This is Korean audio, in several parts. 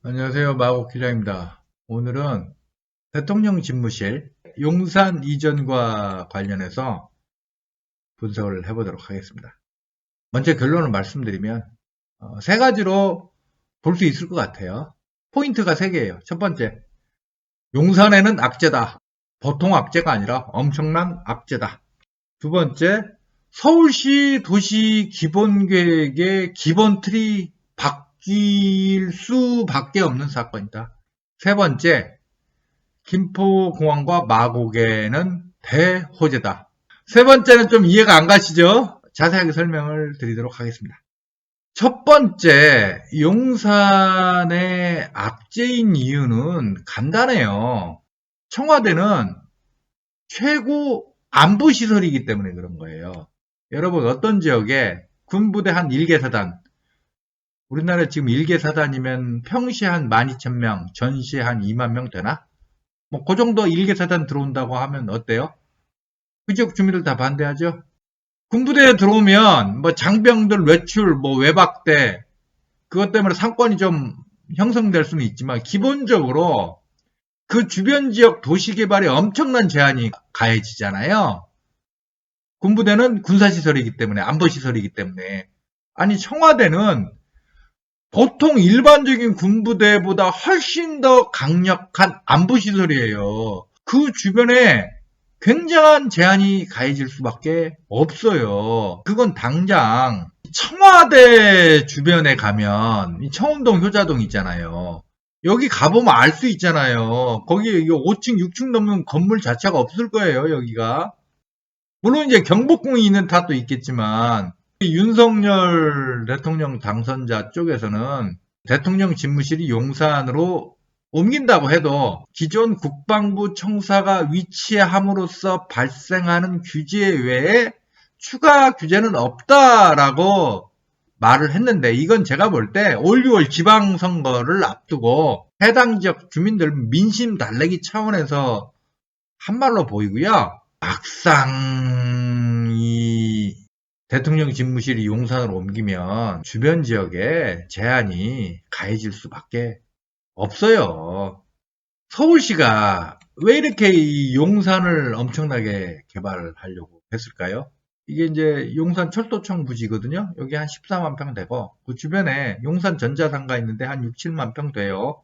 안녕하세요. 마곡 기자입니다. 오늘은 대통령 집무실 용산 이전과 관련해서 분석을 해보도록 하겠습니다. 먼저 결론을 말씀드리면 세 가지로 볼 수 있을 것 같아요. 포인트가 세 개예요. 첫 번째, 용산에는 악재다. 보통 악재가 아니라 엄청난 악재다. 두 번째, 서울시 도시 기본계획의 기본 틀이 바뀔 수밖에 없는 사건이다. 세 번째, 김포공항과 마곡에는 대호재다. 세 번째는 좀 이해가 안 가시죠? 자세하게 설명을 드리도록 하겠습니다. 첫 번째, 용산의 악재인 이유는 간단해요. 청와대는 최고 안보시설이기 때문에 그런 거예요. 여러분, 어떤 지역에 군부대 한 1개 사단, 우리나라 지금 1개 사단이면 평시에 한 12,000명, 전시에 한 2만 명 되나? 뭐, 그 정도 1개 사단 들어온다고 하면 어때요? 그 지역 주민들 다 반대하죠? 군부대에 들어오면, 뭐, 장병들 외출, 뭐, 외박대, 그것 때문에 상권이 좀 형성될 수는 있지만, 기본적으로 그 주변 지역 도시 개발에 엄청난 제한이 가해지잖아요. 군부대는 군사시설이기 때문에, 안보시설이기 때문에. 아니, 청와대는 보통 일반적인 군부대보다 훨씬 더 강력한 안보시설이에요. 그 주변에 굉장한 제한이 가해질 수밖에 없어요. 그건 당장 청와대 주변에 가면 청운동 효자동 있잖아요. 여기 가보면 알 수 있잖아요. 거기 5층, 6층 넘는 건물 자체가 없을 거예요, 여기가. 물론 이제 경복궁이 있는 탓도 있겠지만 윤석열 대통령 당선자 쪽에서는 대통령 집무실이 용산으로 옮긴다고 해도 기존 국방부 청사가 위치함으로써 발생하는 규제 외에 추가 규제는 없다라고 말을 했는데, 이건 제가 볼 때 올 6월 지방선거를 앞두고 해당 지역 주민들 민심 달래기 차원에서 한 말로 보이고요. 막상 이 대통령 집무실이 용산으로 옮기면 주변 지역에 제한이 가해질 수밖에 없어요. 서울시가 왜 이렇게 이 용산을 엄청나게 개발하려고 했을까요? 이게 이제 용산 철도청 부지거든요. 여기 한 14만 평 되고, 그 주변에 용산 전자상가 있는데 한 6, 7만 평 돼요.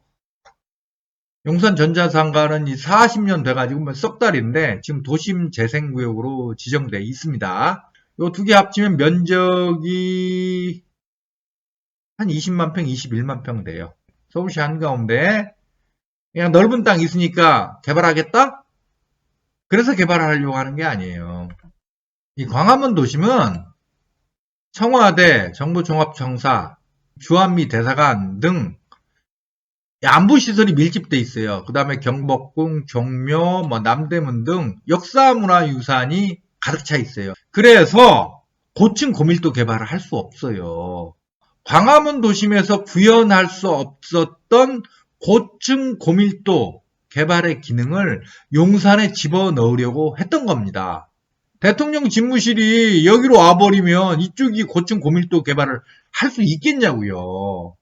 용산 전자상가는 40년 돼가지고 석 달인데 지금 도심 재생구역으로 지정돼 있습니다. 요 두 개 합치면 면적이 한 20만 평, 21만 평 돼요. 서울시 한가운데 그냥 넓은 땅 있으니까 개발하겠다? 그래서 개발하려고 하는 게 아니에요. 이 광화문 도심은 청와대, 정부종합청사, 주한미 대사관 등 안보시설이 밀집돼 있어요. 그 다음에 경복궁, 종묘, 뭐 남대문 등 역사문화유산이 가득 차 있어요. 그래서 고층 고밀도 개발을 할 수 없어요. 광화문 도심에서 구현할 수 없었던 고층 고밀도 개발의 기능을 용산에 집어넣으려고 했던 겁니다. 대통령 집무실이 여기로 와버리면 이쪽이 고층 고밀도 개발을 할 수 있겠냐고요.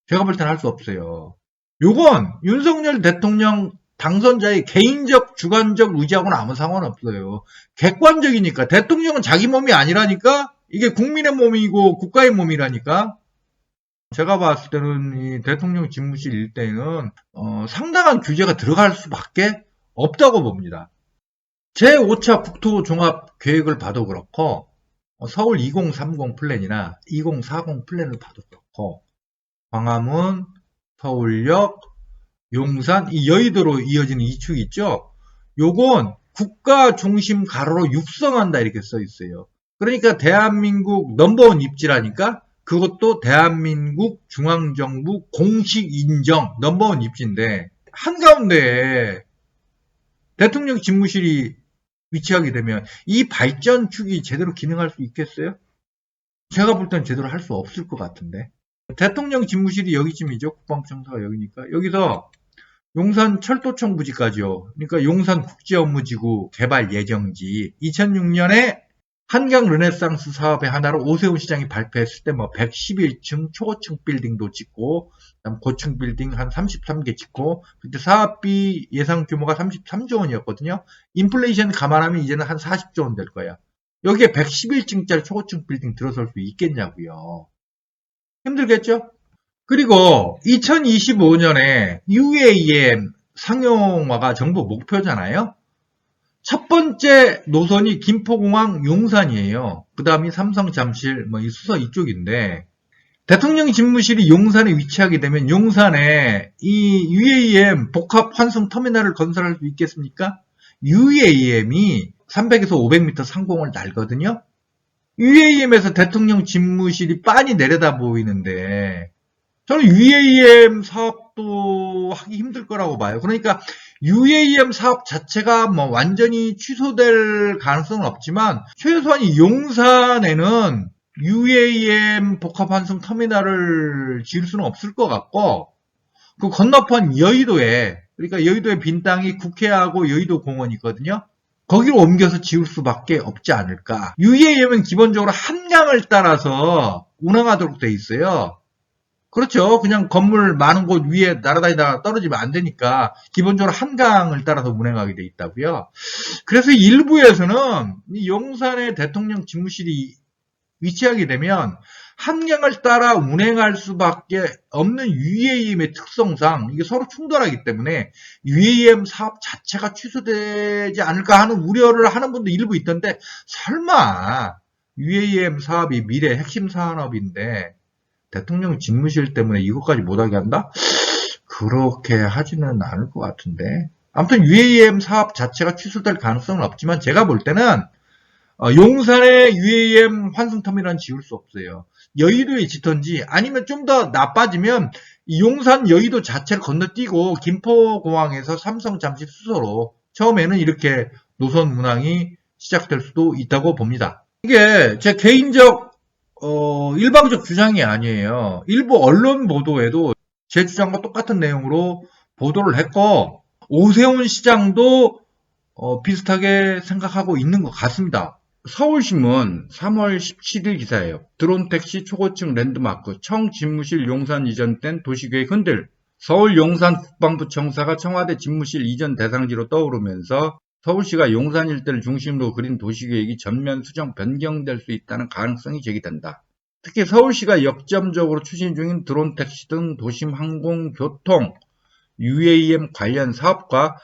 제가 볼 때는 할 수 없어요. 요건 윤석열 대통령 당선자의 개인적 주관적 의지하고는 아무 상관없어요. 객관적이니까. 대통령은 자기 몸이 아니라니까. 이게 국민의 몸이고 국가의 몸이라니까. 제가 봤을 때는 이 대통령 집무실 일대는 상당한 규제가 들어갈 수밖에 없다고 봅니다. 제5차 국토종합계획을 봐도 그렇고, 서울 2030 플랜이나 2040 플랜을 봐도 그렇고, 광화문, 서울역, 용산, 이 여의도로 이어지는 이 축 있죠? 요건 국가 중심 가로로 육성한다 이렇게 써 있어요. 그러니까 대한민국 넘버원 입지라니까 그것도 대한민국 중앙정부 공식 인정 넘버원 입지인데 한가운데에 대통령 집무실이 위치하게 되면 이 발전축이 제대로 기능할 수 있겠어요? 제가 볼 땐 제대로 할 수 없을 것 같은데. 대통령 집무실이 여기쯤이죠. 국방청사가 여기니까. 여기서 용산 철도청 부지까지요. 그러니까 용산 국제업무지구 개발 예정지 2006년에 한강 르네상스 사업의 하나로 오세훈 시장이 발표했을 때 뭐 111층 초고층 빌딩도 짓고, 그다음 고층 빌딩 한 33개 짓고, 그때 사업비 예상 규모가 33조 원이었거든요. 인플레이션 감안하면 이제는 한 40조 원 될 거예요. 여기에 111층짜리 초고층 빌딩 들어설 수 있겠냐고요. 힘들겠죠? 그리고 2025년에 UAM 상용화가 정부 목표잖아요. 첫 번째 노선이 김포공항 용산이에요. 그 다음이 삼성 잠실, 이 수서 이쪽인데, 대통령 집무실이 용산에 위치하게 되면 용산에 이 UAM 복합 환승 터미널을 건설할 수 있겠습니까? UAM이 300에서 500m 상공을 날거든요. UAM에서 대통령 집무실이 빤히 내려다 보이는데, 저는 UAM 사업도 하기 힘들 거라고 봐요. 그러니까 UAM 사업 자체가 뭐 완전히 취소될 가능성은 없지만 최소한 이 용산에는 UAM 복합환승 터미널을 지을 수는 없을 것 같고, 그 건너편 여의도에, 그러니까 여의도의 빈 땅이 국회하고 여의도 공원이 있거든요. 거기로 옮겨서 지을 수밖에 없지 않을까. UAM은 기본적으로 한강을 따라서 운항하도록 돼 있어요. 그렇죠. 그냥 건물 많은 곳 위에 날아다니다가 떨어지면 안 되니까 기본적으로 한강을 따라서 운행하게 돼 있다고요. 그래서 일부에서는 이 용산의 대통령 집무실이 위치하게 되면 한강을 따라 운행할 수밖에 없는 UAM의 특성상 이게 서로 충돌하기 때문에 UAM 사업 자체가 취소되지 않을까 하는 우려를 하는 분도 일부 있던데, 설마 UAM 사업이 미래 핵심 산업인데 대통령 집무실 때문에 이것까지 못하게 한다? 그렇게 하지는 않을 것 같은데. 아무튼 UAM 사업 자체가 취소될 가능성은 없지만 제가 볼 때는 용산에 UAM 환승터미널은 지을 수 없어요. 여의도에 짓던지 아니면 좀 더 나빠지면 용산 여의도 자체를 건너뛰고 김포공항에서 삼성 잠실 수서로 처음에는 이렇게 노선 운항이 시작될 수도 있다고 봅니다. 이게 제 개인적 일방적 주장이 아니에요. 일부 언론 보도에도 제 주장과 똑같은 내용으로 보도를 했고, 오세훈 시장도 비슷하게 생각하고 있는 것 같습니다. 서울신문 3월 17일 기사예요. 드론택시 초고층 랜드마크, 청 집무실 용산 이전된 도시계획 흔들. 서울 용산 국방부 청사가 청와대 집무실 이전 대상지로 떠오르면서 서울시가 용산 일대를 중심으로 그린 도시계획이 전면 수정 변경될 수 있다는 가능성이 제기된다. 특히 서울시가 역점적으로 추진 중인 드론택시 등 도심 항공교통, UAM 관련 사업과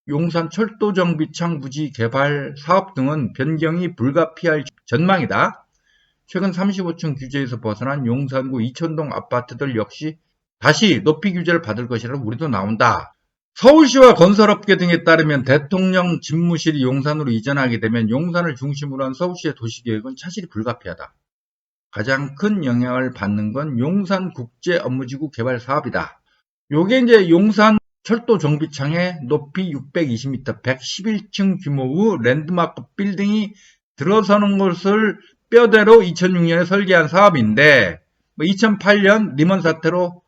용산 철도정비창 부지 개발 사업 등은 변경이 불가피할 전망이다. 최근 35층 규제에서 벗어난 용산구 이천동 아파트들 역시 다시 높이 규제를 받을 것이라는 우려도 나온다. 서울시와 건설업계 등에 따르면 대통령 집무실이 용산으로 이전하게 되면 용산을 중심으로 한 서울시의 도시계획은 차질이 불가피하다. 가장 큰 영향을 받는 건 용산국제업무지구 개발 사업이다. 요게 이제 용산 철도 정비창에 높이 620m, 111층 규모의 랜드마크 빌딩이 들어서는 것을 뼈대로 2006년에 설계한 사업인데, 2008년 리먼 사태로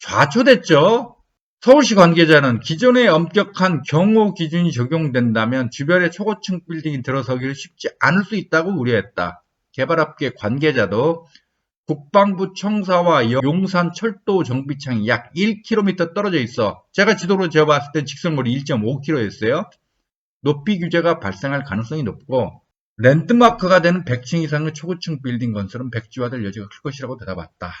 좌초됐죠. 서울시 관계자는 기존의 엄격한 경호 기준이 적용된다면 주변에 초고층 빌딩이 들어서기를 쉽지 않을 수 있다고 우려했다. 개발업계 관계자도 국방부 청사와 용산 철도 정비창이 약 1km 떨어져 있어. 제가 지도로 재봤을 때 직선거리 1.5km였어요. 높이 규제가 발생할 가능성이 높고 랜드마크가 되는 100층 이상의 초고층 빌딩 건설은 백지화될 여지가 클 것이라고 대답했다.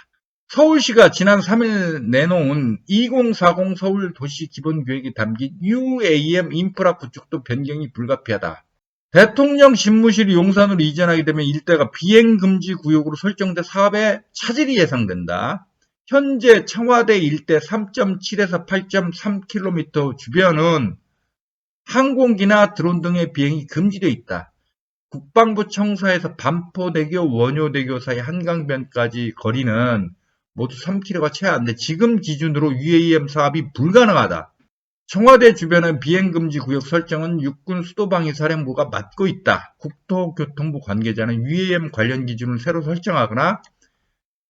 서울시가 지난 3일 내놓은 2040 서울 도시 기본계획이 담긴 UAM 인프라 구축도 변경이 불가피하다. 대통령 집무실이 용산으로 이전하게 되면 일대가 비행금지 구역으로 설정돼 사업에 차질이 예상된다. 현재 청와대 일대 3.7에서 8.3km 주변은 항공기나 드론 등의 비행이 금지되어 있다. 국방부 청사에서 반포대교, 원효대교 사이 한강변까지 거리는 모두 3km가 채 안 돼. 지금 기준으로 UAM 사업이 불가능하다. 청와대 주변의 비행금지 구역 설정은 육군 수도방위 사령부가 맡고 있다. 국토교통부 관계자는 UAM 관련 기준을 새로 설정하거나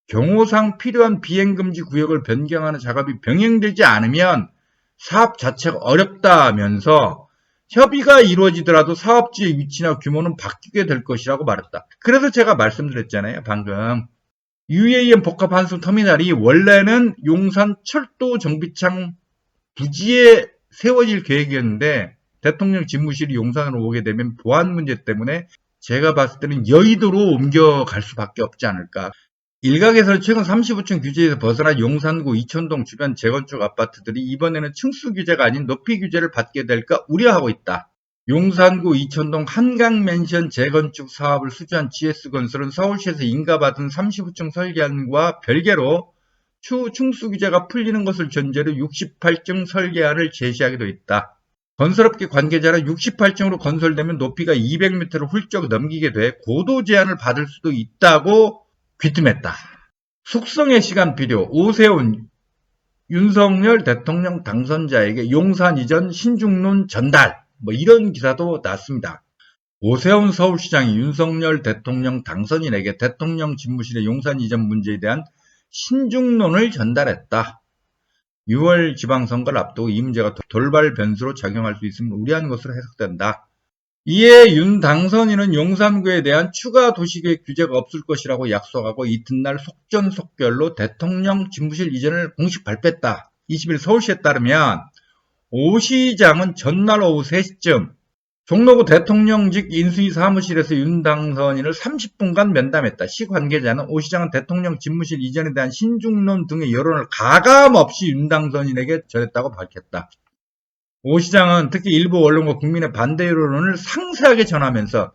경호상 필요한 비행금지 구역을 변경하는 작업이 병행되지 않으면 사업 자체가 어렵다면서 협의가 이루어지더라도 사업지의 위치나 규모는 바뀌게 될 것이라고 말했다. 그래서 제가 말씀드렸잖아요. 방금. UAM 복합환수터미널이 원래는 용산 철도 정비창 부지에 세워질 계획이었는데 대통령 집무실이 용산으로 오게 되면 보안 문제 때문에 제가 봤을 때는 여의도로 옮겨갈 수밖에 없지 않을까. 일각에서 최근 35층 규제에서 벗어난 용산구 이천동 주변 재건축 아파트들이 이번에는 층수 규제가 아닌 높이 규제를 받게 될까 우려하고 있다. 용산구 이천동 한강맨션 재건축 사업을 수주한 GS건설은 서울시에서 인가받은 35층 설계안과 별개로 추후 층수 규제가 풀리는 것을 전제로 68층 설계안을 제시하기도 했다. 건설업계 관계자는 68층으로 건설되면 높이가 200m를 훌쩍 넘기게 돼 고도 제한을 받을 수도 있다고 귀띔했다. 숙성의 시간 필요, 오세훈, 윤석열 대통령 당선자에게 용산 이전 신중론 전달, 이런 기사도 났습니다. 오세훈 서울시장이 윤석열 대통령 당선인에게 대통령 집무실의 용산 이전 문제에 대한 신중론을 전달했다. 6월 지방선거를 앞두고 이 문제가 돌발 변수로 작용할 수 있음을 우려하는 것으로 해석된다. 이에 윤 당선인은 용산구에 대한 추가 도시계획 규제가 없을 것이라고 약속하고 이튿날 속전속결로 대통령 집무실 이전을 공식 발표했다. 20일 서울시에 따르면 오 시장은 전날 오후 3시쯤 종로구 대통령직 인수위 사무실에서 윤 당선인을 30분간 면담했다. 시 관계자는 오 시장은 대통령 집무실 이전에 대한 신중론 등의 여론을 가감없이 윤 당선인에게 전했다고 밝혔다. 오 시장은 특히 일부 언론과 국민의 반대 여론을 상세하게 전하면서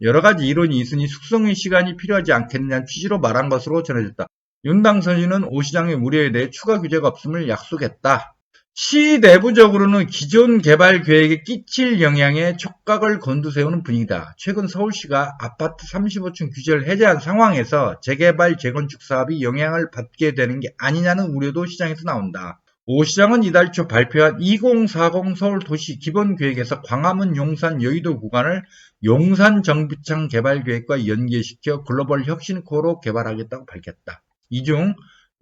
여러 가지 이론이 있으니 숙성의 시간이 필요하지 않겠느냐는 취지로 말한 것으로 전해졌다. 윤 당선인은 오 시장의 우려에 대해 추가 규제가 없음을 약속했다. 시 내부적으로는 기존 개발 계획에 끼칠 영향에 촉각을 곤두세우는 분위기다. 최근 서울시가 아파트 35층 규제를 해제한 상황에서 재개발 재건축 사업이 영향을 받게 되는 게 아니냐는 우려도 시장에서 나온다. 오 시장은 이달 초 발표한 2040 서울도시 기본계획에서 광화문, 용산, 여의도 구간을 용산 정비창 개발계획과 연계시켜 글로벌 혁신코어로 개발하겠다고 밝혔다. 이 중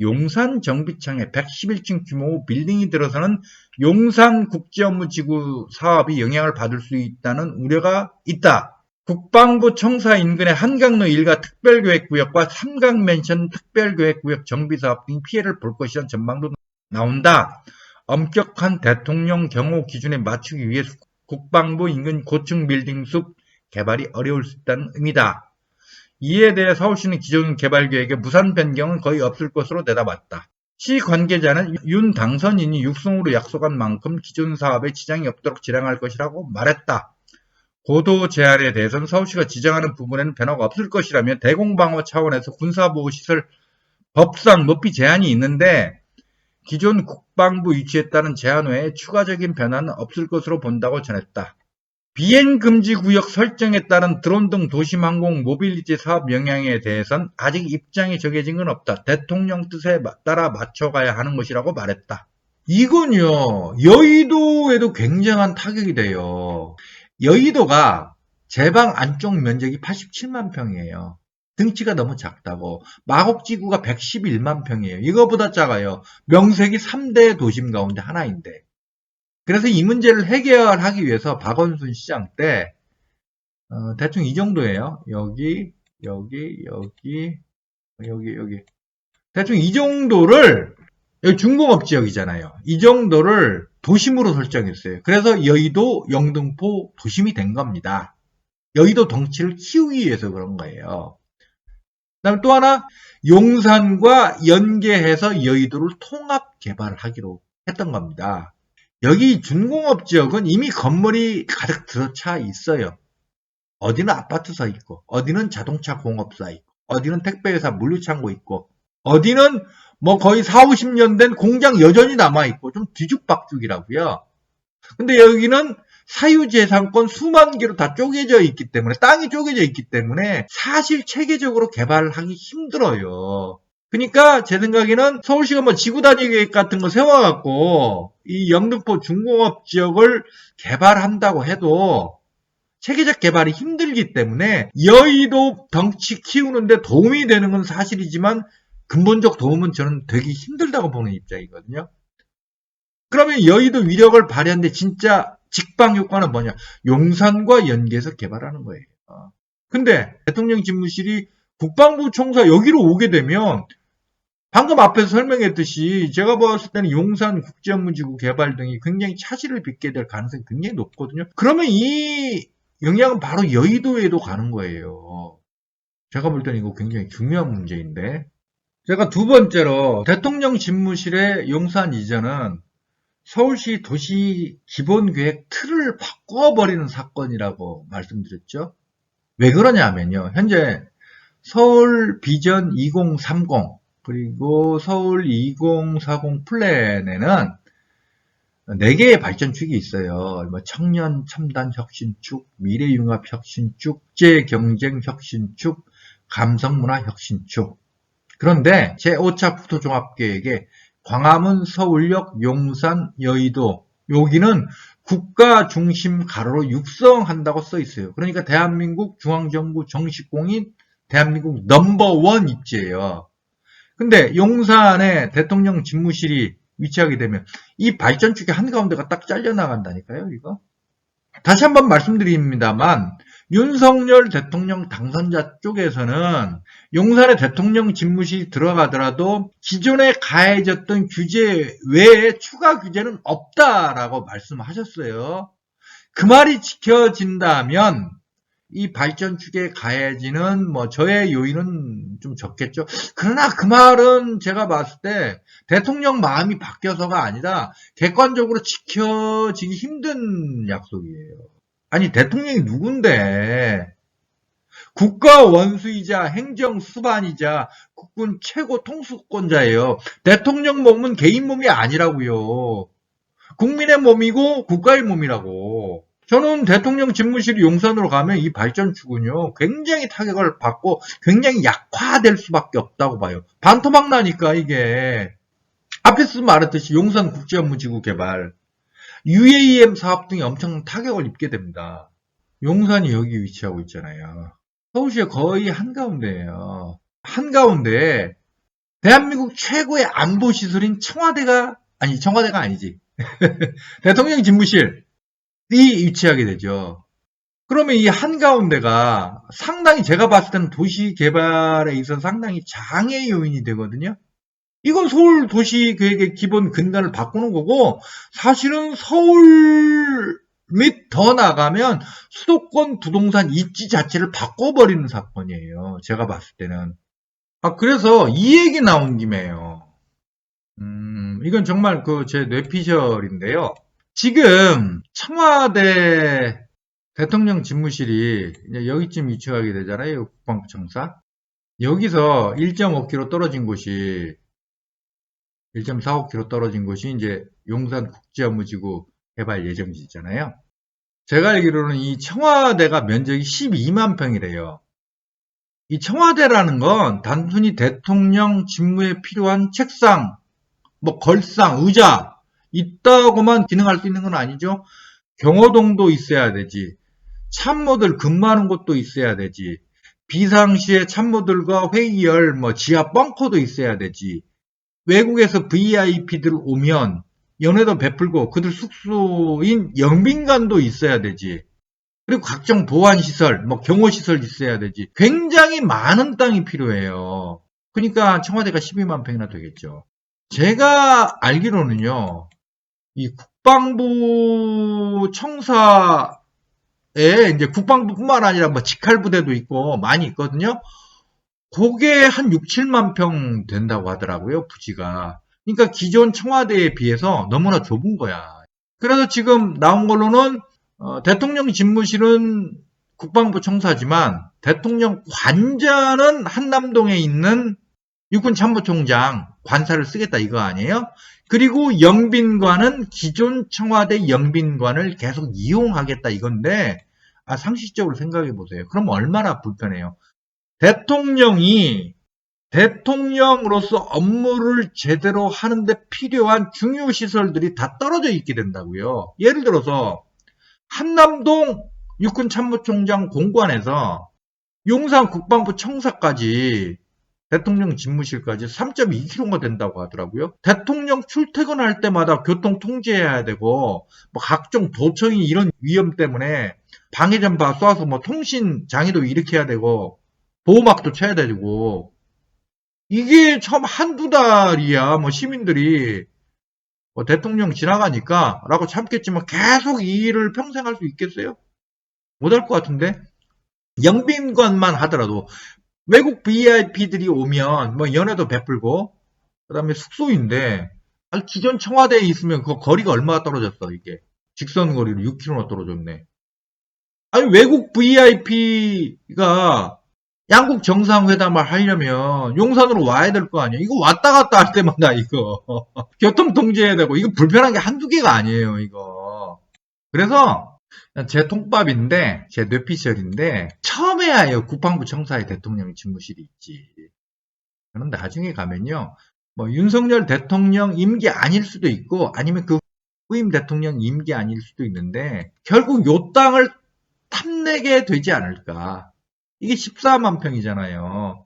용산 정비창에 111층 규모 빌딩이 들어서는 용산국제업무지구 사업이 영향을 받을 수 있다는 우려가 있다. 국방부 청사 인근의 한강로 일가 특별계획구역과 삼강맨션 특별계획구역 정비사업 등 피해를 볼 것이라는 전망도 나온다. 엄격한 대통령 경호 기준에 맞추기 위해 국방부 인근 고층 빌딩 숲 개발이 어려울 수 있다는 의미다. 이에 대해 서울시는 기존 개발 계획에 무산 변경은 거의 없을 것으로 내다봤다. 시 관계자는 윤 당선인이 육성으로 약속한 만큼 기존 사업에 지장이 없도록 진행할 것이라고 말했다. 고도 제한에 대해서는 서울시가 지정하는 부분에는 변화가 없을 것이라며 대공방어 차원에서 군사보호시설 법상 높이 제한이 있는데 기존 국방부 유치에 따른 제한 외에 추가적인 변화는 없을 것으로 본다고 전했다. 비행금지구역 설정에 따른 드론 등 도심항공 모빌리티 사업 영향에 대해선 아직 입장이 정해진 건 없다. 대통령 뜻에 따라 맞춰가야 하는 것이라고 말했다. 이건요, 여의도에도 굉장한 타격이 돼요. 여의도가 제방 안쪽 면적이 87만 평이에요. 등치가 너무 작다고. 마곡지구가 111만 평이에요. 이거보다 작아요. 명색이 3대 도심 가운데 하나인데. 그래서 이 문제를 해결하기 위해서 박원순 시장 때 대충 이 정도예요. 여기. 대충 이 정도를, 여기 중공업 지역이잖아요. 이 정도를 도심으로 설정했어요. 그래서 여의도, 영등포 도심이 된 겁니다. 여의도 덩치를 키우기 위해서 그런 거예요. 그다음에 또 하나, 용산과 연계해서 여의도를 통합 개발하기로 했던 겁니다. 여기 준공업 지역은 이미 건물이 가득 들어차 있어요. 어디는 아파트 서 있고, 어디는 자동차 공업사 있고, 어디는 택배회사 물류창고 있고, 어디는 거의 4, 50년 된 공장 여전히 남아있고, 좀 뒤죽박죽이라고요. 근데 여기는 사유재산권 수만 개로 다 쪼개져 있기 때문에, 땅이 쪼개져 있기 때문에 사실 체계적으로 개발하기 힘들어요. 그러니까 제 생각에는 서울시가 지구단위 계획 같은 거 세워갖고 이 영등포 중공업 지역을 개발한다고 해도 체계적 개발이 힘들기 때문에 여의도 덩치 키우는데 도움이 되는 건 사실이지만 근본적 도움은 저는 되게 힘들다고 보는 입장이거든요. 그러면 여의도 위력을 발휘하는데 진짜 직방 효과는 뭐냐? 용산과 연계해서 개발하는 거예요. 근데 대통령 집무실이 국방부 총사 여기로 오게 되면 방금 앞에서 설명했듯이 제가 봤을 때는 용산 국제업무지구 개발 등이 굉장히 차질을 빚게 될 가능성이 굉장히 높거든요. 그러면 이 영향은 바로 여의도에도 가는 거예요. 제가 볼 때는 이거 굉장히 중요한 문제인데, 제가 두 번째로 대통령 집무실의 용산 이전은 서울시 도시 기본계획 틀을 바꿔버리는 사건이라고 말씀드렸죠. 왜 그러냐면요. 현재 서울 비전 2030 그리고 서울 2040 플랜에는 4개의 발전축이 있어요. 뭐 청년 첨단 혁신축, 미래융합 혁신축, 국제경쟁 혁신축, 감성문화 혁신축. 그런데 제5차 국토종합계획에 광화문, 서울역, 용산, 여의도 여기는 국가 중심 가로로 육성한다고 써 있어요. 그러니까 대한민국 중앙정부 정식 공인 대한민국 넘버원 입지예요. 근데 용산에 대통령 집무실이 위치하게 되면 이 발전축의 한가운데가 딱 잘려나간다니까요, 이거. 다시 한번 말씀드립니다만 윤석열 대통령 당선자 쪽에서는 용산에 대통령 집무실이 들어가더라도 기존에 가해졌던 규제 외에 추가 규제는 없다라고 말씀하셨어요. 그 말이 지켜진다면 이 발전축에 가해지는 저의 요인은 좀 적겠죠. 그러나 그 말은 제가 봤을 때 대통령 마음이 바뀌어서가 아니라 객관적으로 지켜지기 힘든 약속이에요. 아니 대통령이 누군데 국가 원수이자 행정 수반이자 국군 최고 통수권자예요. 대통령 몸은 개인 몸이 아니라고요. 국민의 몸이고 국가의 몸이라고. 저는 대통령 집무실이 용산으로 가면 이 발전축은요 굉장히 타격을 받고 굉장히 약화될 수밖에 없다고 봐요. 반토막 나니까 이게 앞에서 말했듯이 용산 국제업무지구 개발 UAM 사업 등이 엄청난 타격을 입게 됩니다. 용산이 여기 위치하고 있잖아요. 서울시의 거의 한가운데예요. 한가운데에 대한민국 최고의 안보시설인 청와대가 아니지. 대통령 집무실이 위치하게 되죠. 그러면 이 한가운데가 상당히 제가 봤을 때는 도시 개발에 있어서 상당히 장애 요인이 되거든요. 이건 서울 도시 계획의 기본 근간을 바꾸는 거고 사실은 서울 및 더 나가면 수도권 부동산 입지 자체를 바꿔버리는 사건이에요. 제가 봤을 때는. 그래서 이 얘기 나온 김에요. 이건 정말 제 뇌피셜인데요. 지금 청와대 대통령 집무실이 이제 여기쯤 위치하게 되잖아요. 국방부 청사. 여기서 1.5km 떨어진 곳이 1.45km 떨어진 곳이 이제 용산 국제업무지구 개발 예정지잖아요. 제가 알기로는 이 청와대가 면적이 12만 평이래요. 이 청와대라는 건 단순히 대통령 집무에 필요한 책상, 걸상, 의자 있다고만 기능할 수 있는 건 아니죠. 경호동도 있어야 되지. 참모들 근무하는 곳도 있어야 되지. 비상시에 참모들과 회의열, 지하 벙커도 있어야 되지. 외국에서 VIP들 오면 연회도 베풀고 그들 숙소인 영빈관도 있어야 되지. 그리고 각종 보안시설, 경호시설 있어야 되지. 굉장히 많은 땅이 필요해요. 그러니까 청와대가 12만 평이나 되겠죠. 제가 알기로는요, 이 국방부 청사에 이제 국방부뿐만 아니라 직할부대도 있고 많이 있거든요. 그게 한 6, 7만 평 된다고 하더라고요, 부지가. 그러니까 기존 청와대에 비해서 너무나 좁은 거야. 그래서 지금 나온 걸로는 대통령 집무실은 국방부 청사지만 대통령 관저는 한남동에 있는 육군참모총장 관사를 쓰겠다 이거 아니에요? 그리고 영빈관은 기존 청와대 영빈관을 계속 이용하겠다 이건데 상식적으로 생각해 보세요. 그럼 얼마나 불편해요. 대통령으로서 업무를 제대로 하는데 필요한 중요 시설들이 다 떨어져 있게 된다고요. 예를 들어서 한남동 육군참모총장 공관에서 용산 국방부 청사까지 대통령 집무실까지 3.2km가 된다고 하더라고요. 대통령 출퇴근할 때마다 교통 통제해야 되고 뭐 각종 도청이 이런 위험 때문에 방해전파 쏴서 뭐 통신 장애도 일으켜야 되고 보호막도 쳐야 되고 이게 참 한두 달이야. 뭐 시민들이 뭐 대통령 지나가니까 라고 참겠지만 계속 이 일을 평생 할 수 있겠어요? 못할 것 같은데 영빈관만 하더라도 외국 VIP들이 오면 뭐 연회도 베풀고 그다음에 숙소인데 기존 청와대에 있으면 그 거리가 얼마나 떨어졌어 이게 직선 거리로 6km나 떨어졌네. 아니 외국 VIP가 양국 정상회담을 하려면 용산으로 와야 될 거 아니에요. 이거 왔다 갔다 할 때마다 이거 교통 통제해야 되고 이거 불편한 게 한두 개가 아니에요 이거. 그래서 제 통밥인데 제 뇌피셜인데 처음에야 국방부 청사에 대통령 집무실이 있지. 그런데 나중에 가면요. 뭐 윤석열 대통령 임기 아닐 수도 있고 아니면 그 후임 대통령 임기 아닐 수도 있는데 결국 요 땅을 탐내게 되지 않을까. 이게 14만 평이잖아요.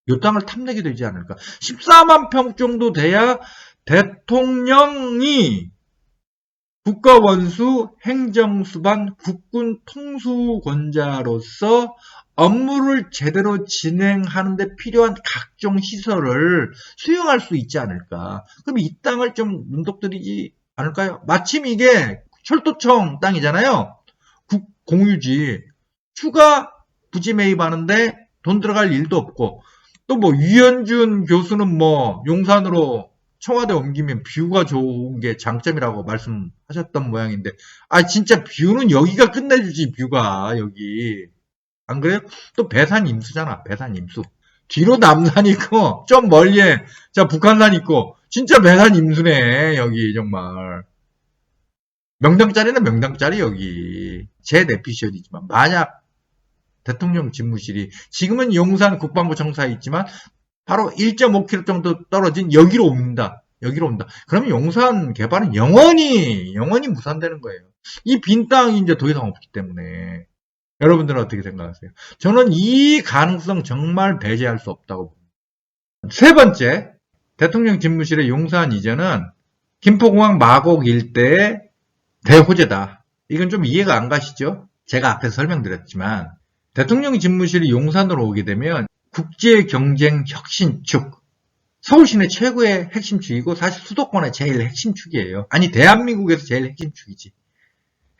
요 땅을 탐내게 되지 않을까. 14만 평 정도 돼야 대통령이 국가원수, 행정수반, 국군 통수권자로서 업무를 제대로 진행하는 데 필요한 각종 시설을 수용할 수 있지 않을까. 그럼 이 땅을 좀 문독들이지 않을까요? 마침 이게 철도청 땅이잖아요. 공유지. 추가 부지 매입하는데 돈 들어갈 일도 없고 또 뭐 유현준 교수는 뭐 용산으로 청와대 옮기면 뷰가 좋은 게 장점이라고 말씀하셨던 모양인데 진짜 뷰는 여기가 끝내주지 뷰가 여기 안 그래요? 또 배산 임수잖아 배산 임수 뒤로 남산 있고 좀 멀리에 자 북한산 있고 진짜 배산 임수네 여기 정말 명당짜리는 명당짜리 여기 제 내피셜이지만 만약 대통령 집무실이 지금은 용산 국방부 청사에 있지만 바로 1.5km 정도 떨어진 여기로 옵니다. 여기로 온다. 그러면 용산 개발은 영원히 무산되는 거예요. 이 빈 땅이 이제 더 이상 없기 때문에 여러분들은 어떻게 생각하세요? 저는 이 가능성 정말 배제할 수 없다고 봅니다. 세 번째, 대통령 집무실의 용산 이전은 김포공항 마곡 일대의 대호재다. 이건 좀 이해가 안 가시죠? 제가 앞에서 설명드렸지만 대통령 집무실이 용산으로 오게 되면 국제경쟁 혁신축, 서울시내 최고의 핵심축이고 사실 수도권의 제일 핵심축이에요. 아니 대한민국에서 제일 핵심축이지.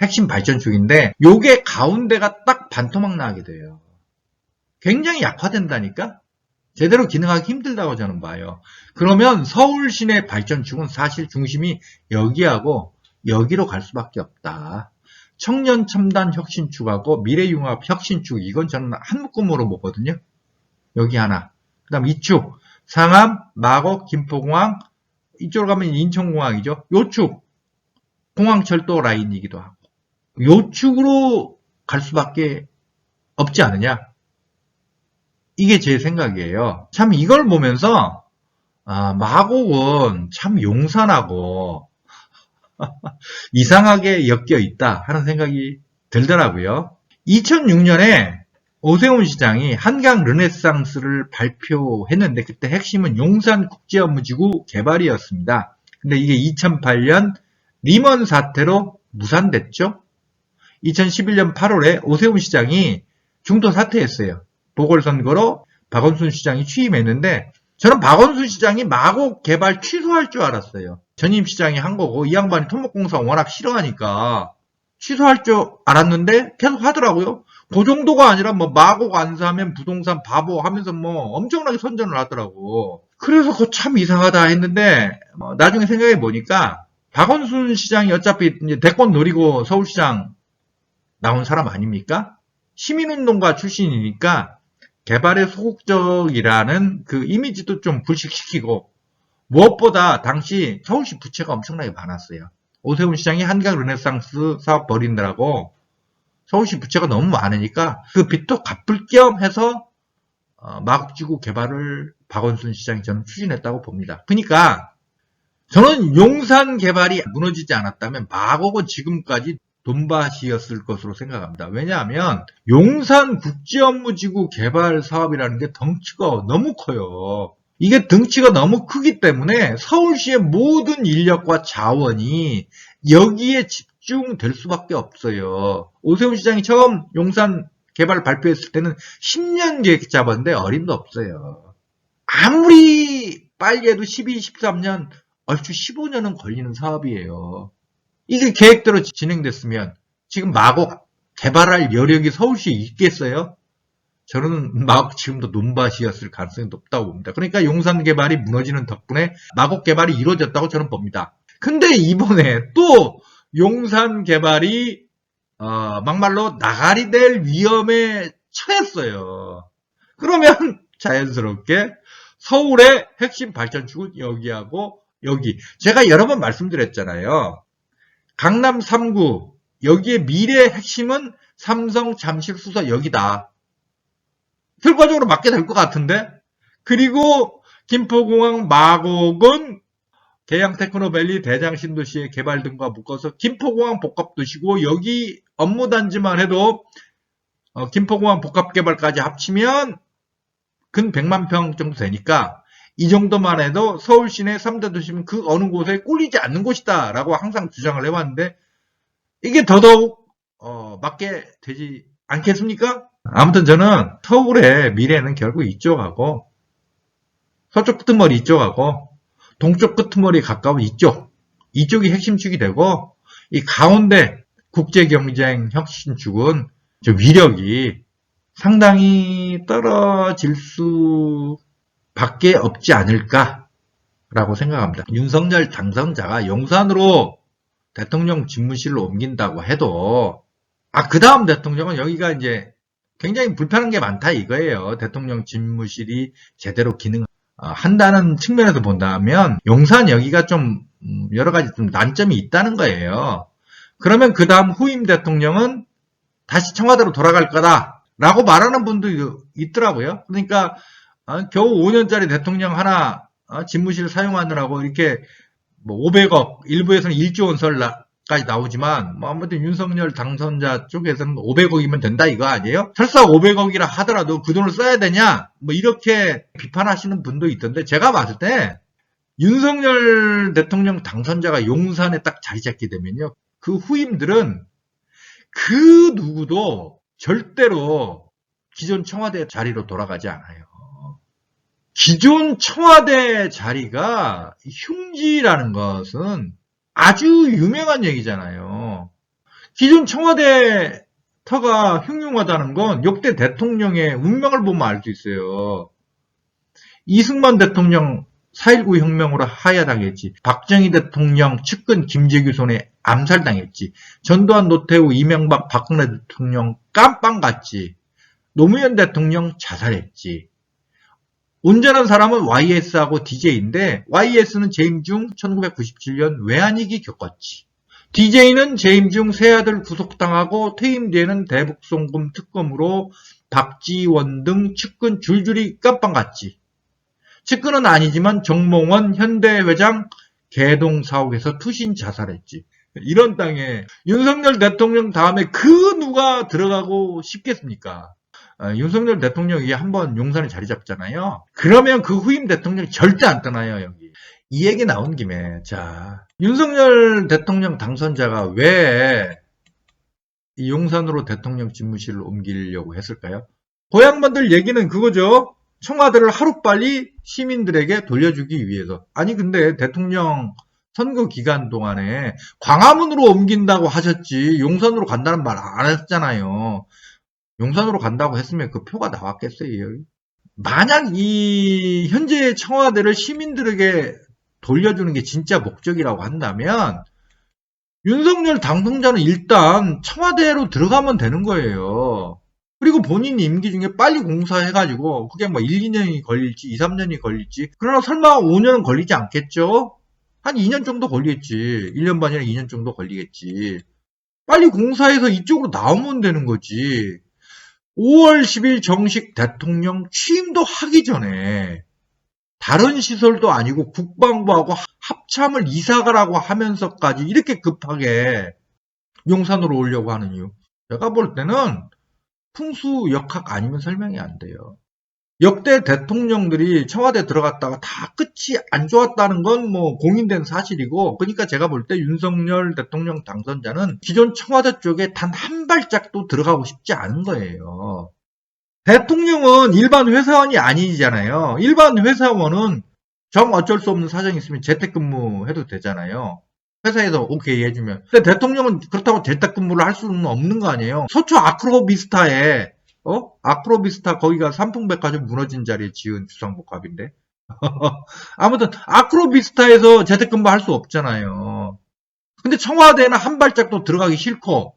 핵심 발전축인데 요게 가운데가 딱 반토막 나게 돼요. 굉장히 약화된다니까? 제대로 기능하기 힘들다고 저는 봐요. 그러면 서울시내 발전축은 사실 중심이 여기하고 여기로 갈 수밖에 없다. 청년 첨단 혁신축하고 미래융합 혁신축 이건 저는 한 묶음으로 보거든요. 여기 하나. 그 다음 이축 상암, 마곡, 김포공항 이쪽으로 가면 인천공항이죠. 요축 공항철도 라인이기도 하고 요축으로 갈 수밖에 없지 않느냐. 이게 제 생각이에요. 참 이걸 보면서 마곡은 참 용산하고 이상하게 엮여 있다 하는 생각이 들더라고요. 2006년에 오세훈 시장이 한강 르네상스를 발표했는데 그때 핵심은 용산국제업무지구 개발이었습니다. 근데 이게 2008년 리먼 사태로 무산됐죠. 2011년 8월에 오세훈 시장이 중도 사퇴했어요. 보궐선거로 박원순 시장이 취임했는데 저는 박원순 시장이 마곡 개발 취소할 줄 알았어요. 전임 시장이 한 거고 이 양반이 토목공사 워낙 싫어하니까 취소할 줄 알았는데 계속 하더라고요. 그 정도가 아니라 뭐 마곡 안 사면 부동산 바보 하면서 뭐 엄청나게 선전을 하더라고. 그래서 그거 참 이상하다 했는데 나중에 생각해 보니까 박원순 시장이 어차피 이제 대권 노리고 서울시장 나온 사람 아닙니까? 시민운동가 출신이니까 개발에 소극적이라는 그 이미지도 좀 불식시키고 무엇보다 당시 서울시 부채가 엄청나게 많았어요. 오세훈 시장이 한강 르네상스 사업 벌이느라고 서울시 부채가 너무 많으니까 그 빚도 갚을 겸 해서 마곡지구 개발을 박원순 시장이 저는 추진했다고 봅니다. 그러니까 저는 용산 개발이 무너지지 않았다면 마곡은 지금까지 돈밭이었을 것으로 생각합니다. 왜냐하면 용산 국제업무지구 개발 사업이라는 게 덩치가 너무 커요. 이게 덩치가 너무 크기 때문에 서울시의 모든 인력과 자원이 여기에 집중될 수밖에 없어요. 오세훈 시장이 처음 용산 개발 발표했을 때는 10년 계획 잡았는데 어림도 없어요. 아무리 빨리 해도 12, 13년, 얼추 15년은 걸리는 사업이에요. 이게 계획대로 진행됐으면 지금 마구 개발할 여력이 서울시에 있겠어요? 저는 마곡 지금도 논밭이었을 가능성이 높다고 봅니다. 그러니까 용산 개발이 무너지는 덕분에 마곡 개발이 이루어졌다고 저는 봅니다. 근데 이번에 또 용산 개발이 막말로 나가리 될 위험에 처했어요. 그러면 자연스럽게 서울의 핵심 발전축은 여기하고 여기. 제가 여러 번 말씀드렸잖아요. 강남 3구 여기에 미래의 핵심은 삼성 잠실 수서 여기다. 결과적으로 맞게 될 것 같은데. 그리고 김포공항 마곡은 계양 테크노밸리 대장 신도시의 개발 등과 묶어서 김포공항 복합도시고 여기 업무단지만 해도 김포공항 복합개발까지 합치면 근 100만 평 정도 되니까 이 정도만 해도 서울 시내 3대 도시면 그 어느 곳에 꿀리지 않는 곳이다 라고 항상 주장을 해왔는데 이게 더더욱 맞게 되지 않겠습니까? 아무튼 저는 서울의 미래는 결국 이쪽하고 서쪽 끄트머리 이쪽하고 동쪽 끄트머리 가까운 이쪽이 핵심축이 되고 이 가운데 국제경쟁 혁신축은 저 위력이 상당히 떨어질 수밖에 없지 않을까라고 생각합니다. 윤석열 당선자가 용산으로 대통령 집무실을 옮긴다고 해도 그 다음 대통령은 여기가 이제 굉장히 불편한 게 많다 이거예요. 대통령 집무실이 제대로 기능한다는 측면에서 본다면 용산 여기가 좀 여러 가지 좀 난점이 있다는 거예요. 그러면 그 다음 후임 대통령은 다시 청와대로 돌아갈 거다라고 말하는 분도 있더라고요. 그러니까 겨우 5년짜리 대통령 하나 집무실 사용하느라고 이렇게 뭐 500억, 일부에서는 1조 원 설까지 나오지만 뭐 아무튼 윤석열 당선자 쪽에서는 500억이면 된다 이거 아니에요? 설사 500억이라 하더라도 그 돈을 써야 되냐? 뭐 이렇게 비판하시는 분도 있던데 제가 봤을 때 윤석열 대통령 당선자가 용산에 딱 자리 잡게 되면요. 그 후임들은 그 누구도 절대로 기존 청와대 자리로 돌아가지 않아요. 기존 청와대 자리가 흉지라는 것은 아주 유명한 얘기잖아요. 기존 청와대 터가 흉흉하다는 건 역대 대통령의 운명을 보면 알 수 있어요. 이승만 대통령 4.19 혁명으로 하야당했지. 박정희 대통령 측근 김재규 손에 암살당했지. 전두환, 노태우, 이명박, 박근혜 대통령 깜빵 갔지. 노무현 대통령 자살했지. 온전한 사람은 YS하고 DJ인데 YS는 재임 중 1997년 외환위기 겪었지. DJ는 재임 중 새아들 구속당하고 퇴임 뒤에는 대북송금 특검으로 박지원 등 측근 줄줄이 깜빵 갔지. 측근은 아니지만 정몽원 현대회장 개동 사옥에서 투신 자살했지. 이런 땅에 윤석열 대통령 다음에 그 누가 들어가고 싶겠습니까? 윤석열 대통령이 한번 용산에 자리 잡잖아요. 그러면 그 후임 대통령이 절대 안 떠나요, 여기. 이 얘기 나온 김에, 자, 윤석열 대통령 당선자가 왜 이 용산으로 대통령 집무실을 옮기려고 했을까요? 고향만들 얘기는 그거죠. 청와대를 하루빨리 시민들에게 돌려주기 위해서. 아니, 근데 대통령 선거 기간 동안에 광화문으로 옮긴다고 하셨지, 용산으로 간다는 말 안 했잖아요. 용산으로 간다고 했으면 그 표가 나왔겠어요. 만약 이 현재 청와대를 시민들에게 돌려주는 게 진짜 목적이라고 한다면 윤석열 당선자는 일단 청와대로 들어가면 되는 거예요. 그리고 본인 임기 중에 빨리 공사해가지고 그게 뭐 1, 2년이 걸릴지 2, 3년이 걸릴지 그러나 설마 5년은 걸리지 않겠죠? 한 2년 정도 걸리겠지. 1년 반이나 2년 정도 걸리겠지. 빨리 공사해서 이쪽으로 나오면 되는 거지. 5월 10일 정식 대통령 취임도 하기 전에 다른 시설도 아니고 국방부하고 합참을 이사가라고 하면서까지 이렇게 급하게 용산으로 오려고 하는 이유. 제가 볼 때는 풍수 역학 아니면 설명이 안 돼요. 역대 대통령들이 청와대 들어갔다가 다 끝이 안 좋았다는 건 뭐 공인된 사실이고, 그러니까 제가 볼 때 윤석열 대통령 당선자는 기존 청와대 쪽에 단 한 발짝도 들어가고 싶지 않은 거예요. 대통령은 일반 회사원이 아니잖아요. 일반 회사원은 정 어쩔 수 없는 사정이 있으면 재택근무해도 되잖아요. 회사에서 오케이 해주면. 근데 대통령은 그렇다고 재택근무를 할 수는 없는 거 아니에요. 서초 아크로비스타에 아크로비스타 거기가 삼풍백화점 무너진 자리에 지은 주상복합인데. 아무튼 아크로비스타에서 재택근무 할 수 없잖아요. 근데 청와대는 한 발짝도 들어가기 싫고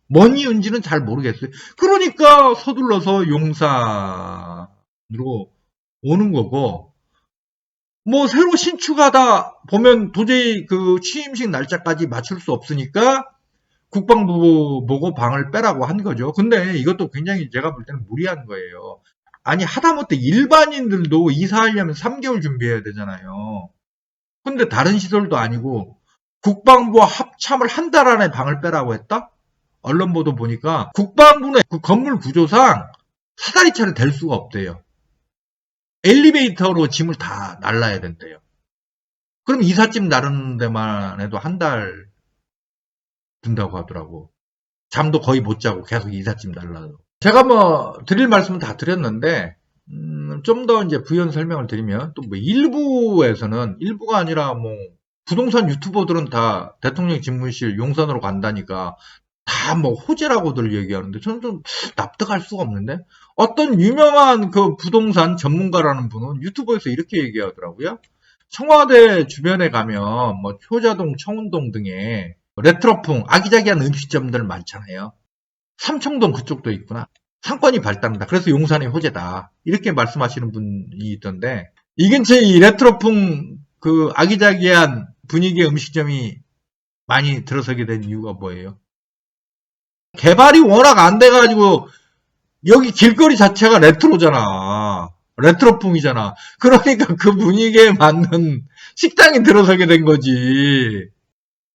뭔 이유인지는 잘 모르겠어요. 그러니까 서둘러서 용산으로 오는 거고, 뭐 새로 신축하다 보면 도저히 그 취임식 날짜까지 맞출 수 없으니까 국방부 보고 방을 빼라고 한 거죠. 근데 이것도 굉장히 제가 볼 때는 무리한 거예요. 아니 하다못해 일반인들도 이사하려면 3개월 준비해야 되잖아요. 근데 다른 시설도 아니고 국방부와 합참을 한 달 안에 방을 빼라고 했다? 언론 보도 보니까 국방부는 그 건물 구조상 사다리 차를 댈 수가 없대요. 엘리베이터로 짐을 다 날라야 된대요. 그럼 이삿짐 나르는 데만 해도 한 달 든다고 하더라고. 잠도 거의 못 자고 계속 이삿짐 날라요. 제가 뭐 드릴 말씀은 다 드렸는데 좀 더 이제 부연 설명을 드리면 또 뭐 일부에서는 일부가 아니라 뭐 부동산 유튜버들은 다 대통령 집무실 용산으로 간다니까 다 뭐 호재라고들 얘기하는데 저는 좀 납득할 수가 없는데 어떤 유명한 그 부동산 전문가라는 분은 유튜브에서 이렇게 얘기하더라고요. 청와대 주변에 가면 뭐 효자동, 청운동 등에 레트로풍 아기자기한 음식점들 많잖아요. 삼청동 그쪽도 있구나. 상권이 발달한다. 그래서 용산이 호재다. 이렇게 말씀하시는 분이 있던데 이 근처에 이 레트로풍 그 아기자기한 분위기의 음식점이 많이 들어서게 된 이유가 뭐예요? 개발이 워낙 안 돼가지고 여기 길거리 자체가 레트로잖아. 레트로풍이잖아. 그러니까 그 분위기에 맞는 식당이 들어서게 된 거지.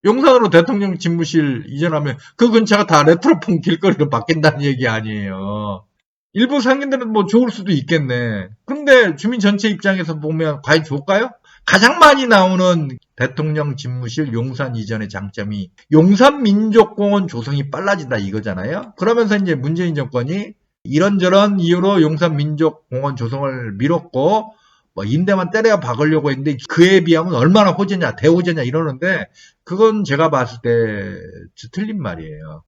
용산으로 대통령 집무실 이전하면 그 근처가 다 레트로풍 길거리로 바뀐다는 얘기 아니에요. 일부 상인들은 뭐 좋을 수도 있겠네. 근데 주민 전체 입장에서 보면 과연 좋을까요? 가장 많이 나오는 대통령 집무실 용산 이전의 장점이 용산민족공원 조성이 빨라진다 이거잖아요. 그러면서 이제 문재인 정권이 이런저런 이유로 용산민족공원 조성을 미뤘고 뭐 임대만 때려 박으려고 했는데 그에 비하면 얼마나 호재냐 대호재냐 이러는데 그건 제가 봤을 때 틀린 말이에요.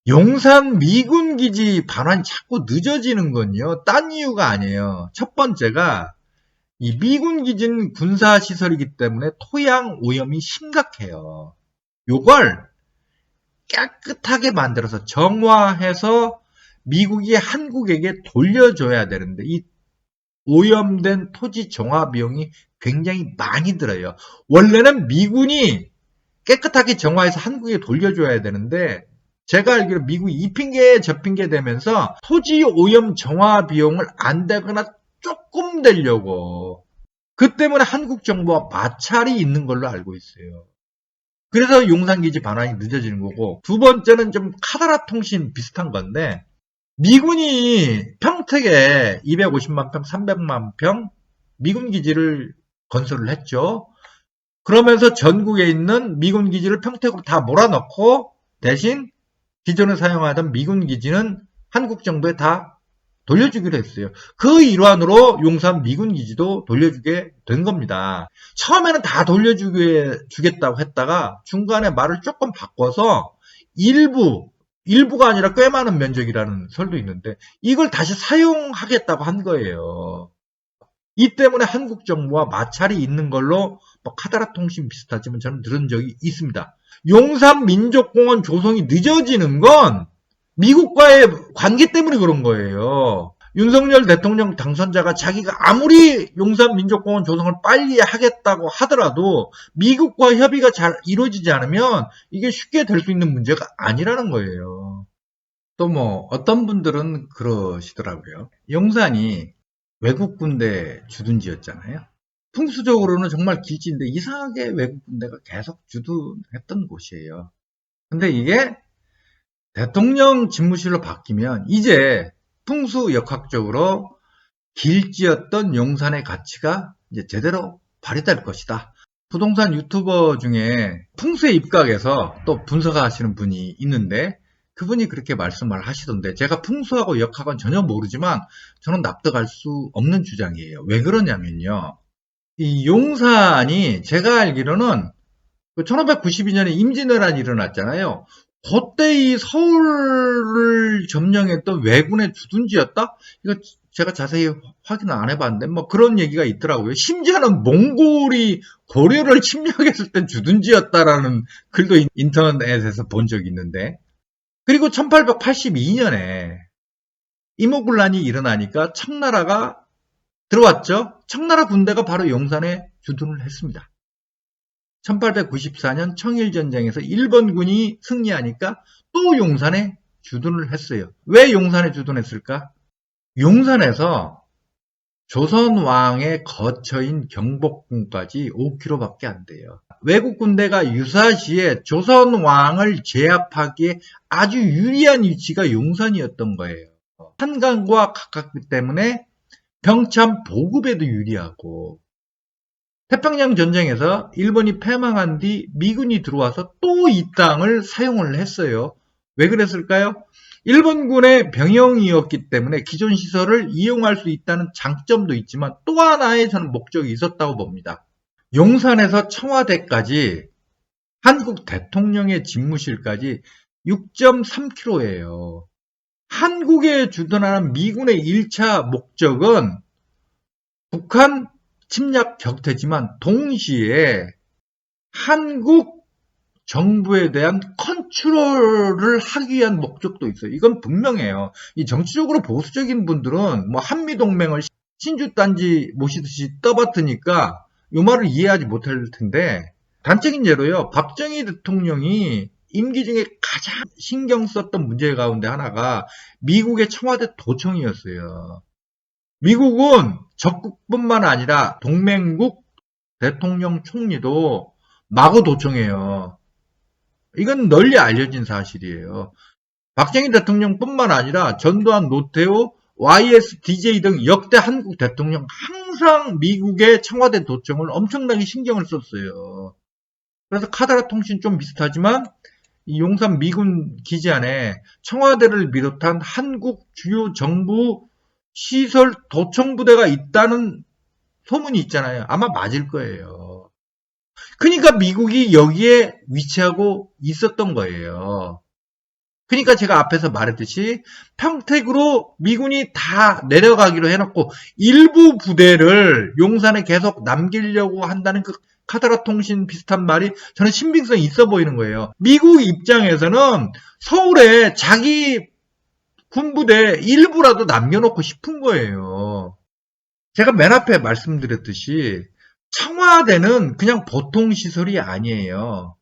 용산 미군기지 반환이 자꾸 늦어지는 건요. 딴 이유가 아니에요. 첫 번째가 이 미군기지는 군사시설이기 때문에 토양 오염이 심각해요. 요걸 깨끗하게 만들어서 정화해서 미국이 한국에게 돌려줘야 되는데 이 오염된 토지 정화 비용이 굉장히 많이 들어요. 원래는 미군이 깨끗하게 정화해서 한국에 돌려줘야 되는데 제가 알기로 미국이 이 핑계 저 핑계 대면서 토지 오염 정화 비용을 안 대거나 조금 대려고 그 때문에 한국 정부와 마찰이 있는 걸로 알고 있어요. 그래서 용산기지 반환이 늦어지는 거고 두 번째는 좀 카더라 통신 비슷한 건데 미군이 평택에 250만 평, 300만 평 미군 기지를 건설을 했죠. 그러면서 전국에 있는 미군 기지를 평택으로 다 몰아넣고 대신 기존에 사용하던 미군 기지는 한국 정부에 다 돌려주기로 했어요. 그 일환으로 용산 미군 기지도 돌려주게 된 겁니다. 처음에는 다 돌려주겠다고 했다가 중간에 말을 조금 바꿔서 일부가 아니라 꽤 많은 면적이라는 설도 있는데 이걸 다시 사용하겠다고 한 거예요. 이 때문에 한국 정부와 마찰이 있는 걸로 뭐 카더라 통신 비슷하지만 저는 들은 적이 있습니다. 용산 민족공원 조성이 늦어지는 건 미국과의 관계 때문에 그런 거예요. 윤석열 대통령 당선자가 자기가 아무리 용산 민족공원 조성을 빨리 하겠다고 하더라도 미국과 협의가 잘 이루어지지 않으면 이게 쉽게 될 수 있는 문제가 아니라는 거예요. 또 뭐 어떤 분들은 그러시더라고요. 용산이 외국 군대 주둔지였잖아요. 풍수적으로는 정말 기지인데 이상하게 외국 군대가 계속 주둔했던 곳이에요. 근데 이게 대통령 집무실로 바뀌면 이제 풍수역학적으로 길지였던 용산의 가치가 이제 제대로 발휘될 것이다. 부동산 유튜버 중에 풍수에 입각해서 또 분석하시는 분이 있는데 그분이 그렇게 말씀을 하시던데 제가 풍수하고 역학은 전혀 모르지만 저는 납득할 수 없는 주장이에요. 왜 그러냐면요. 이 용산이 제가 알기로는 1592년에 임진왜란이 일어났잖아요. 그때 이 서울을 점령했던 왜군의 주둔지였다? 이거 제가 자세히 확인 안 해봤는데 뭐 그런 얘기가 있더라고요. 심지어는 몽골이 고려를 침략했을 때 주둔지였다라는 글도 인터넷에서 본 적이 있는데 그리고 1882년에 임오군란이 일어나니까 청나라가 들어왔죠. 청나라 군대가 바로 용산에 주둔을 했습니다. 1894년 청일전쟁에서 일본군이 승리하니까 또 용산에 주둔을 했어요. 왜 용산에 주둔했을까? 용산에서 조선왕의 거처인 경복궁까지 5km밖에 안 돼요. 외국 군대가 유사시에 조선왕을 제압하기에 아주 유리한 위치가 용산이었던 거예요. 한강과 가깝기 때문에 병참 보급에도 유리하고 태평양 전쟁에서 일본이 패망한 뒤 미군이 들어와서 또 이 땅을 사용을 했어요. 왜 그랬을까요? 일본군의 병영이었기 때문에 기존 시설을 이용할 수 있다는 장점도 있지만 또 하나의 저는 목적이 있었다고 봅니다. 용산에서 청와대까지 한국 대통령의 집무실까지 6.3km예요. 한국에 주둔하는 미군의 1차 목적은 북한 침략 격퇴지만 동시에 한국 정부에 대한 컨트롤을 하기 위한 목적도 있어요. 이건 분명해요. 이 정치적으로 보수적인 분들은 뭐 한미동맹을 신주단지 모시듯이 떠받드니까 이 말을 이해하지 못할 텐데 단적인 예로요. 박정희 대통령이 임기 중에 가장 신경 썼던 문제 가운데 하나가 미국의 청와대 도청이었어요. 미국은 적국뿐만 아니라 동맹국 대통령 총리도 마구 도청해요. 이건 널리 알려진 사실이에요. 박정희 대통령뿐만 아니라 전두환, 노태우, YS, DJ 등 역대 한국 대통령 항상 미국의 청와대 도청을 엄청나게 신경을 썼어요. 그래서 카더라 통신 좀 비슷하지만 이 용산 미군 기지 안에 청와대를 비롯한 한국 주요 정부 시설 도청부대가 있다는 소문이 있잖아요. 아마 맞을 거예요. 그러니까 미국이 여기에 위치하고 있었던 거예요. 그러니까 제가 앞에서 말했듯이 평택으로 미군이 다 내려가기로 해놓고 일부 부대를 용산에 계속 남기려고 한다는 그 카더라 통신 비슷한 말이 저는 신빙성이 있어 보이는 거예요. 미국 입장에서는 서울에 자기 군부대 일부라도 남겨놓고 싶은 거예요. 제가 맨 앞에 말씀드렸듯이 청와대는 그냥 보통 시설이 아니에요.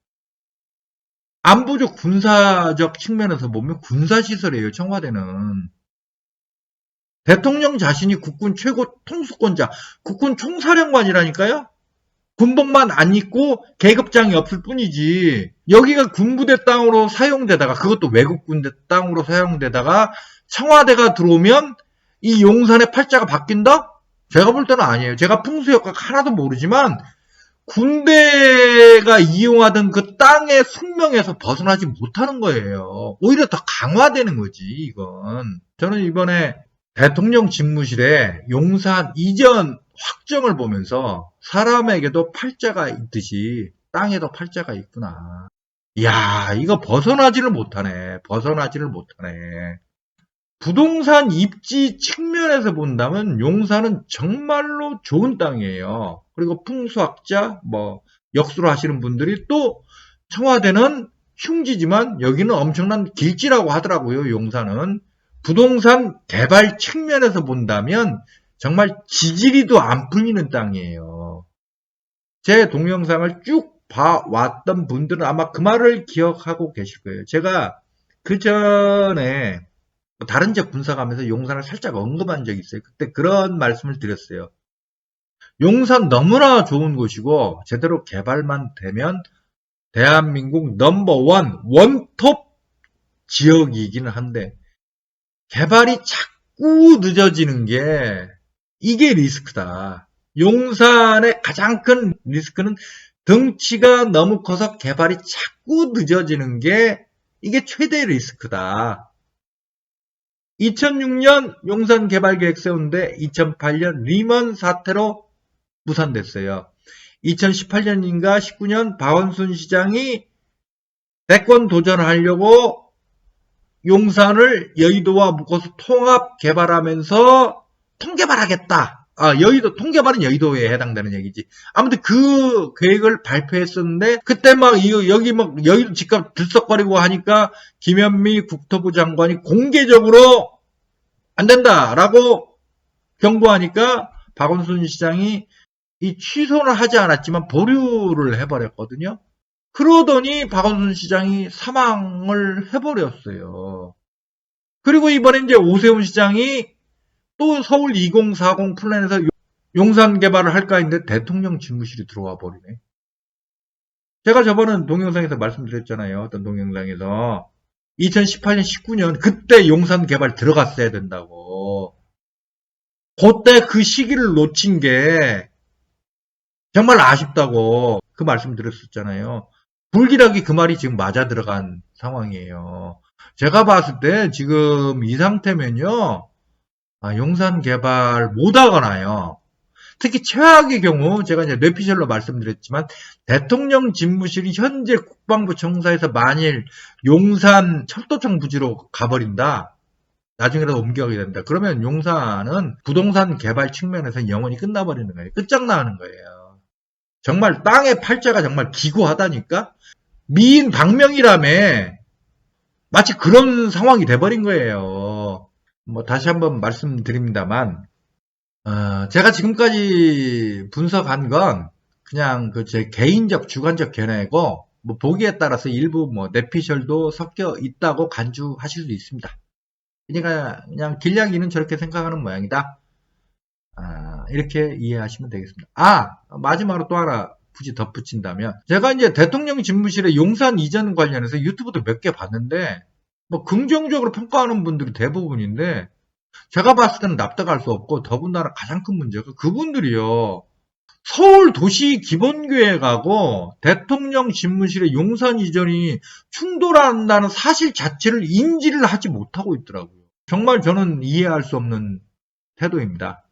안보적 군사적 측면에서 보면 군사시설이에요. 청와대는. 대통령 자신이 국군 최고 통수권자, 국군 총사령관이라니까요. 군복만 안 입고 계급장이 없을 뿐이지. 여기가 군부대 땅으로 사용되다가 그것도 외국 군대 땅으로 사용되다가 청와대가 들어오면 이 용산의 팔자가 바뀐다? 제가 볼 때는 아니에요. 제가 풍수역학 하나도 모르지만 군대가 이용하던 그 땅의 숙명에서 벗어나지 못하는 거예요. 오히려 더 강화되는 거지, 이건. 저는 이번에 대통령 집무실에 용산 이전 확정을 보면서 사람에게도 팔자가 있듯이 땅에도 팔자가 있구나. 이야, 이거 벗어나지를 못하네. 부동산 입지 측면에서 본다면 용산은 정말로 좋은 땅이에요. 그리고 풍수학자, 역수로 하시는 분들이 또 청와대는 흉지지만 여기는 엄청난 길지라고 하더라고요. 용산은. 부동산 개발 측면에서 본다면 정말 지지리도 안 풀리는 땅이에요. 제 동영상을 쭉 봐왔던 분들은 아마 그 말을 기억하고 계실 거예요. 제가 그 전에 다른 지역 분석하면서 용산을 살짝 언급한 적이 있어요. 그때 그런 말씀을 드렸어요. 용산 너무나 좋은 곳이고 제대로 개발만 되면 대한민국 넘버원 원톱 지역이기는 한데 개발이 자꾸 늦어지는 게 이게 리스크다. 용산의 가장 큰 리스크는 덩치가 너무 커서 개발이 자꾸 늦어지는 게 이게 최대 리스크다. 2006년 용산 개발 계획 세우는데 2008년 리먼 사태로 무산됐어요. 2018년인가 19년 박원순 시장이 대권 도전하려고 용산을 여의도와 묶어서 통합 개발하면서 통개발하겠다. 여의도, 통개발은 여의도에 해당되는 얘기지. 아무튼 그 계획을 발표했었는데, 그때 여기 여의도 집값 들썩거리고 하니까 김현미 국토부 장관이 공개적으로 안 된다라고 경고하니까 박원순 시장이 이 취소는 하지 않았지만 보류를 해버렸거든요. 그러더니 박원순 시장이 사망을 해버렸어요. 그리고 이번에 이제 오세훈 시장이 또 서울 2040 플랜에서 용산 개발을 할까 했는데 대통령 집무실이 들어와 버리네. 제가 저번에 동영상에서 말씀드렸잖아요. 어떤 동영상에서 2018년, 19년 그때 용산 개발 들어갔어야 된다고. 그때 그 시기를 놓친 게 정말 아쉽다고 그 말씀 드렸었잖아요. 불길하게 그 말이 지금 맞아 들어간 상황이에요. 제가 봤을 때 지금 이 상태면요. 용산 개발 못 하거나요. 특히 최악의 경우 제가 이제 뇌피셜로 말씀드렸지만 대통령 집무실이 현재 국방부 청사에서 만일 용산 철도청 부지로 가버린다. 나중에라도 옮겨가게 된다. 그러면 용산은 부동산 개발 측면에서 영원히 끝나버리는 거예요. 끝장나는 거예요. 정말 땅의 팔자가 정말 기구하다니까. 미인 박명희라며 마치 그런 상황이 돼버린 거예요. 다시 한번 말씀드립니다만, 제가 지금까지 분석한 건 그냥 제 개인적 주관적 견해고, 보기에 따라서 일부 뇌피셜도 섞여 있다고 간주하실 수 있습니다. 그러니까 그냥 길냥이는 저렇게 생각하는 모양이다. 이렇게 이해하시면 되겠습니다. 마지막으로 또 하나 굳이 덧붙인다면, 제가 이제 대통령 집무실의 용산 이전 관련해서 유튜브도 몇 개 봤는데, 긍정적으로 평가하는 분들이 대부분인데, 제가 봤을 때는 납득할 수 없고, 더군다나 가장 큰 문제가 그분들이요, 서울 도시 기본계획하고 대통령 집무실의 용산 이전이 충돌한다는 사실 자체를 인지를 하지 못하고 있더라고요. 정말 저는 이해할 수 없는 태도입니다.